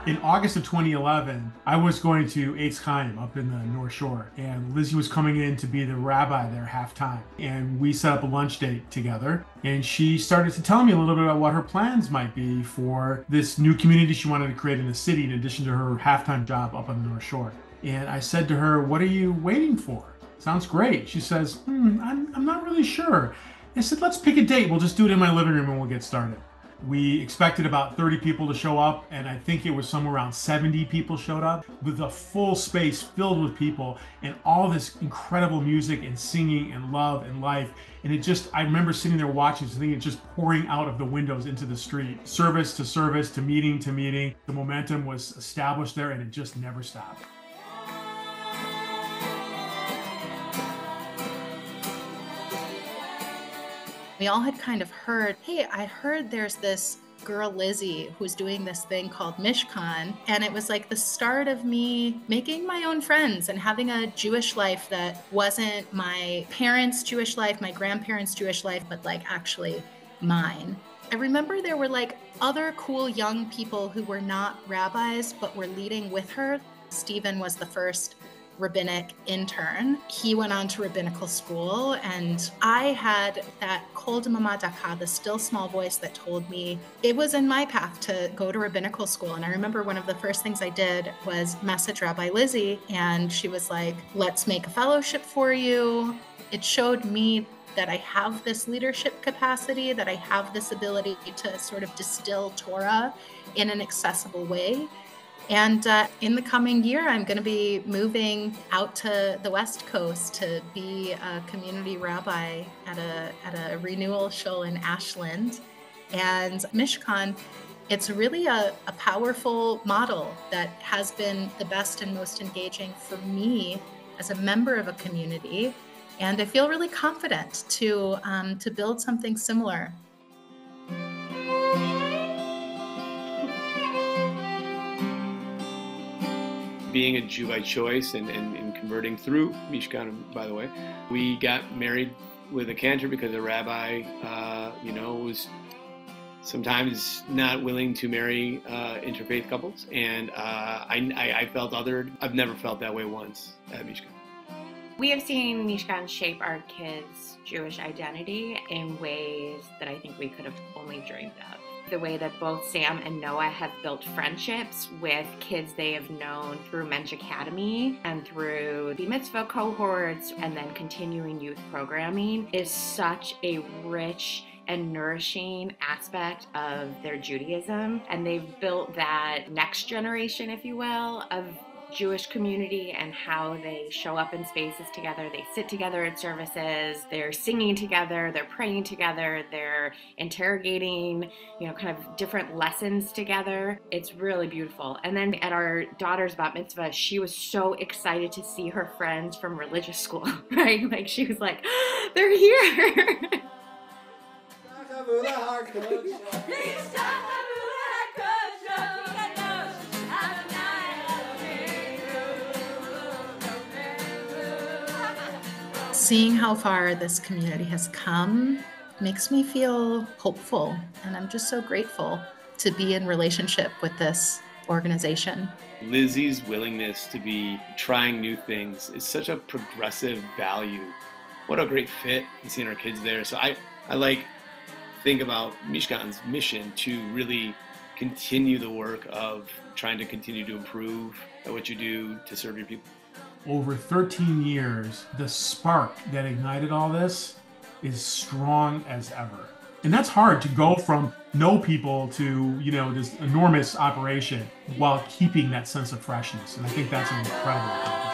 In August of 2011, I was going to Eitz Chaim up in the North Shore, and Lizzie was coming in to be the rabbi there halftime. And we set up a lunch date together, and she started to tell me a little bit about what her plans might be for this new community she wanted to create in the city, in addition to her halftime job up on the North Shore. And I said to her, "What are you waiting for? Sounds great." She says, I'm not really sure. I said, "Let's pick a date. We'll just do it in my living room and we'll get started." We expected about 30 people to show up, and I think it was somewhere around 70 people showed up, with a full space filled with people and all this incredible music and singing and love and life. And I remember sitting there watching, seeing it just pouring out of the windows into the street. Service to meeting to meeting. The momentum was established there, and it just never stopped. We all had kind of heard, hey, I heard there's this girl Lizzie who's doing this thing called Mishkan. And it was like the start of me making my own friends and having a Jewish life that wasn't my parents' Jewish life, my grandparents' Jewish life, but like actually mine. I remember there were like other cool young people who were not rabbis, but were leading with her. Stephen was the first rabbinic intern. He went on to rabbinical school, and I had that kol damama daka, the still small voice that told me it was in my path to go to rabbinical school. And I remember one of the first things I did was message Rabbi Lizzie, and she was like, "Let's make a fellowship for you." It showed me that I have this leadership capacity, that I have this ability to sort of distill Torah in an accessible way. And in the coming year, I'm going to be moving out to the West Coast to be a community rabbi at a renewal shul in Ashland. And Mishkan, it's really a powerful model that has been the best and most engaging for me as a member of a community. And I feel really confident to build something similar. Being a Jew by choice and converting through Mishkan, by the way, we got married with a cantor because a rabbi, was sometimes not willing to marry interfaith couples, and I felt othered. I've never felt that way once at Mishkan. We have seen Mishkan shape our kids' Jewish identity in ways that I think we could have only dreamed of. The way that both Sam and Noah have built friendships with kids they have known through Mensch Academy and through the mitzvah cohorts and then continuing youth programming is such a rich and nourishing aspect of their Judaism. And they've built that next generation, if you will, of Jewish community and how they show up in spaces together. They sit together at services, they're singing together, they're praying together, they're interrogating, kind of different lessons together. It's really beautiful. And then at our daughter's bat mitzvah, she was so excited to see her friends from religious school, right? Like she was like, they're here. Seeing how far this community has come makes me feel hopeful, and I'm just so grateful to be in relationship with this organization. Lizzie's willingness to be trying new things is such a progressive value. What a great fit in seeing our kids there. So I think about Mishkan's mission to really continue the work of trying to continue to improve at what you do to serve your people. Over 13 years, the spark that ignited all this is strong as ever. And that's hard to go from no people to, this enormous operation while keeping that sense of freshness. And I think that's an incredible accomplishment.